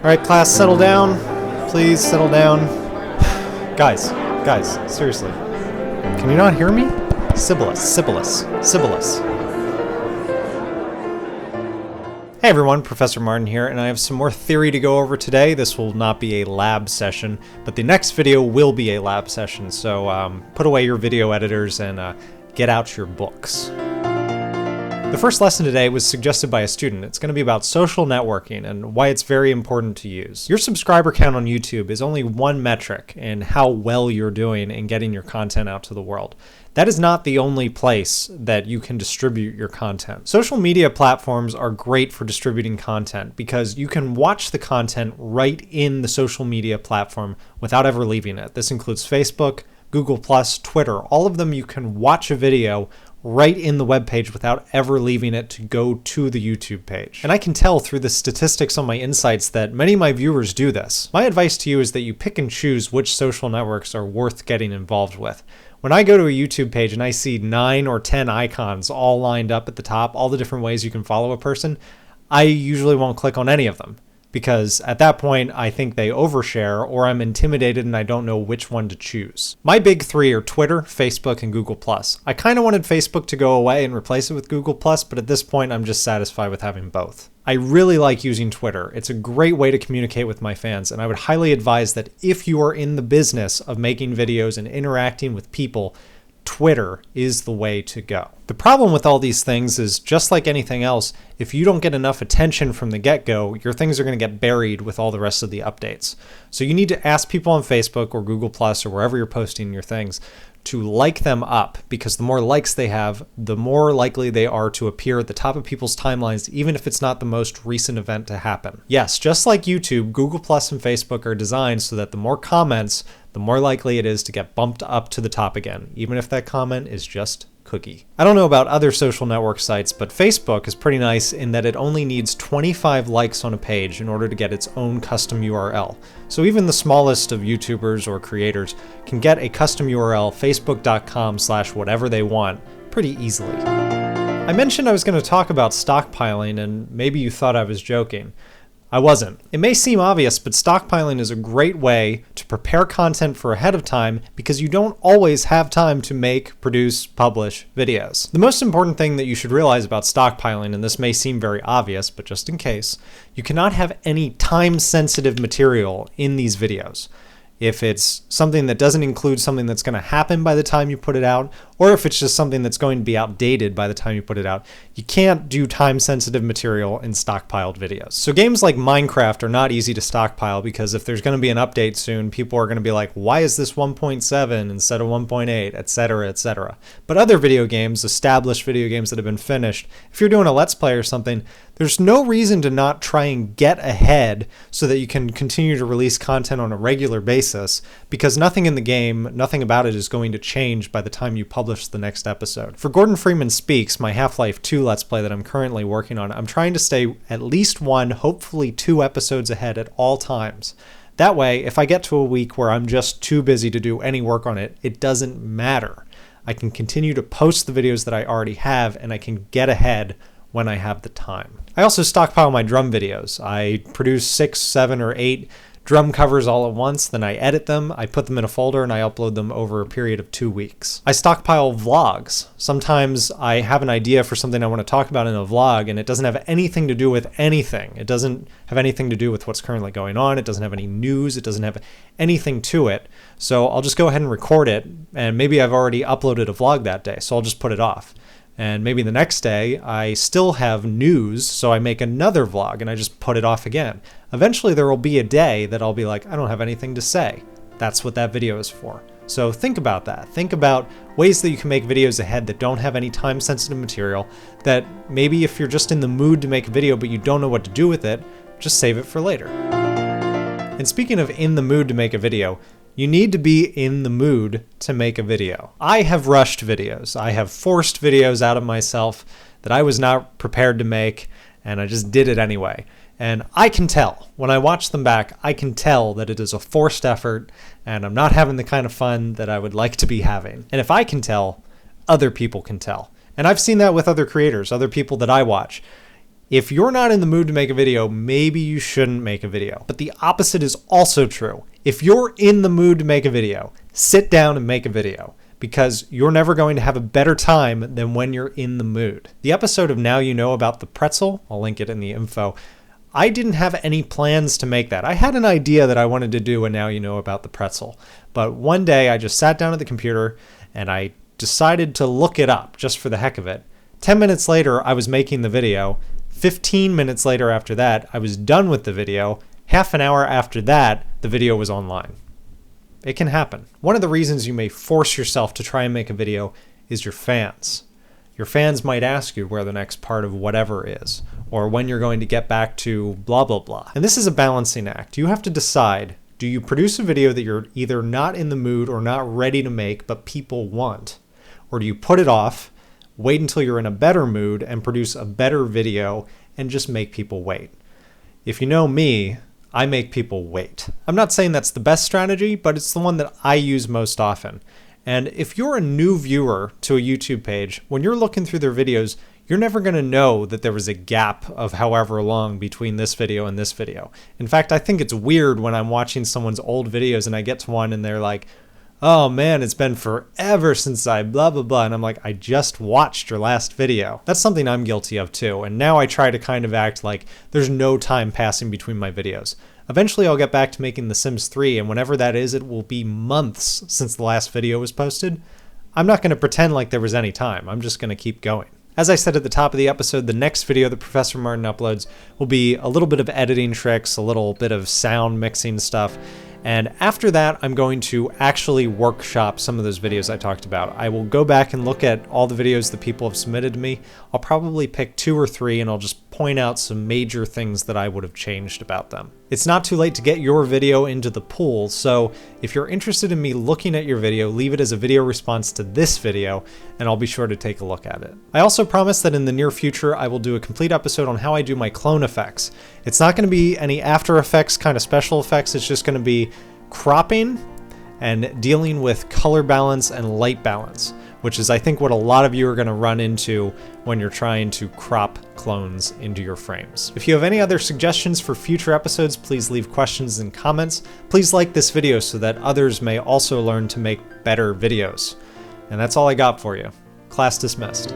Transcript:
Alright, class, settle down. Please settle down. Guys, seriously. Can you not hear me? Sibyllus. Hey everyone, Professor Martin here, and I have some more theory to go over today. This will not be a lab session, but the next video will be a lab session, so put away your video editors and get out your books. The first lesson today was suggested by a student. It's going to be about social networking and why it's very important to use. Your subscriber count on YouTube is only one metric in how well you're doing in getting your content out to the world. That is not the only place that you can distribute your content. Social media platforms are great for distributing content because you can watch the content right in the social media platform without ever leaving it. This includes Facebook, Google+, Twitter. All of them you can watch a video right in the web page without ever leaving it to go to the YouTube page. And I can tell through the statistics on my insights that many of my viewers do this. My advice to you is that you pick and choose which social networks are worth getting involved with. When I go to a YouTube page and I see 9 or 10 icons all lined up at the top, all the different ways you can follow a person, I usually won't click on any of them. Because at that point, I think they overshare or I'm intimidated and I don't know which one to choose. My big three are Twitter, Facebook, and Google+. I kind of wanted Facebook to go away and replace it with Google+, but at this point, I'm just satisfied with having both. I really like using Twitter. It's a great way to communicate with my fans, and I would highly advise that if you are in the business of making videos and interacting with people, Twitter is the way to go. The problem with all these things is, just like anything else, if you don't get enough attention from the get-go, your things are going to get buried with all the rest of the updates. So you need to ask people on Facebook or Google+ or wherever you're posting your things to like them up, because the more likes they have, the more likely they are to appear at the top of people's timelines, even if it's not the most recent event to happen. Yes, just like YouTube, Google+ and Facebook are designed so that the more comments, the more likely it is to get bumped up to the top again, even if that comment is just cookie. I don't know about other social network sites, but Facebook is pretty nice in that it only needs 25 likes on a page in order to get its own custom URL. So even the smallest of YouTubers or creators can get a custom URL, facebook.com/whatever they want, pretty easily. I mentioned I was going to talk about stockpiling, and maybe you thought I was joking. I wasn't. It may seem obvious, but stockpiling is a great way to prepare content for ahead of time because you don't always have time to make, produce, publish videos. The most important thing that you should realize about stockpiling, and this may seem very obvious, but just in case, you cannot have any time-sensitive material in these videos. If it's something that doesn't include something that's going to happen by the time you put it out, or if it's just something that's going to be outdated by the time you put it out, you can't do time-sensitive material in stockpiled videos. So games like Minecraft are not easy to stockpile because if there's going to be an update soon, people are going to be like, why is this 1.7 instead of 1.8, etc., etc. But other video games, established video games that have been finished, if you're doing a Let's Play or something, there's no reason to not try and get ahead so that you can continue to release content on a regular basis, because nothing in the game, nothing about it is going to change by the time you publish the next episode. For Gordon Freeman Speaks, my Half-Life 2 Let's Play that I'm currently working on, I'm trying to stay at least 1, hopefully 2 episodes ahead at all times. That way, if I get to a week where I'm just too busy to do any work on it, it doesn't matter. I can continue to post the videos that I already have, and I can get ahead when I have the time. I also stockpile my drum videos. I produce 6, 7, or 8 drum covers all at once, then I edit them, I put them in a folder, and I upload them over a period of 2 weeks. I stockpile vlogs. Sometimes I have an idea for something I want to talk about in a vlog, and it doesn't have anything to do with anything. It doesn't have anything to do with what's currently going on. It doesn't have any news. It doesn't have anything to it. So I'll just go ahead and record it, and maybe I've already uploaded a vlog that day, so I'll just put it off. And maybe the next day I still have news, so I make another vlog and I just put it off again. Eventually there will be a day that I'll be like, I don't have anything to say. That's what that video is for. So think about that. Think about ways that you can make videos ahead that don't have any time-sensitive material, that maybe if you're just in the mood to make a video but you don't know what to do with it, just save it for later. And speaking of in the mood to make a video, you need to be in the mood to make a video. I have rushed videos. I have forced videos out of myself that I was not prepared to make, and I just did it anyway. And I can tell, when I watch them back, I can tell that it is a forced effort, and I'm not having the kind of fun that I would like to be having. And if I can tell, other people can tell. And I've seen that with other creators, other people that I watch. If you're not in the mood to make a video, maybe you shouldn't make a video. But the opposite is also true. If you're in the mood to make a video, sit down and make a video, because you're never going to have a better time than when you're in the mood. The episode of Now You Know About the Pretzel, I'll link it in the info, I didn't have any plans to make that. I had an idea that I wanted to do a Now You Know About the Pretzel, but one day I just sat down at the computer and I decided to look it up just for the heck of it. 10 minutes later, I was making the video. 15 minutes later after that, I was done with the video. Half an hour after that, the video was online. It can happen. One of the reasons you may force yourself to try and make a video is your fans. Your fans might ask you where the next part of whatever is, or when you're going to get back to blah, blah, blah. And this is a balancing act. You have to decide, do you produce a video that you're either not in the mood or not ready to make, but people want? Or do you put it off, wait until you're in a better mood and produce a better video and just make people wait? If you know me, I make people wait. I'm not saying that's the best strategy, but it's the one that I use most often. And if you're a new viewer to a YouTube page, when you're looking through their videos, you're never going to know that there was a gap of however long between this video and this video. In fact, I think it's weird when I'm watching someone's old videos and I get to one and they're like, oh man, it's been forever since I blah, blah, blah. And I'm like, I just watched your last video. That's something I'm guilty of too. And now I try to kind of act like there's no time passing between my videos. Eventually I'll get back to making The Sims 3, and whenever that is, it will be months since the last video was posted. I'm not going to pretend like there was any time. I'm just going to keep going. As I said at the top of the episode, the next video that Professor Martin uploads will be a little bit of editing tricks, a little bit of sound mixing stuff. And after that, I'm going to actually workshop some of those videos I talked about. I will go back and look at all the videos that people have submitted to me. I'll probably pick 2 or 3 and I'll just point out some major things that I would have changed about them. It's not too late to get your video into the pool, so if you're interested in me looking at your video, leave it as a video response to this video and I'll be sure to take a look at it. I also promise that in the near future I will do a complete episode on how I do my clone effects. It's not going to be any After Effects kind of special effects, it's just going to be cropping and dealing with color balance and light balance, which is I think what a lot of you are going to run into when you're trying to crop clones into your frames. If you have any other suggestions for future episodes, please leave questions and comments. Please like this video so that others may also learn to make better videos. And that's all I got for you. Class dismissed.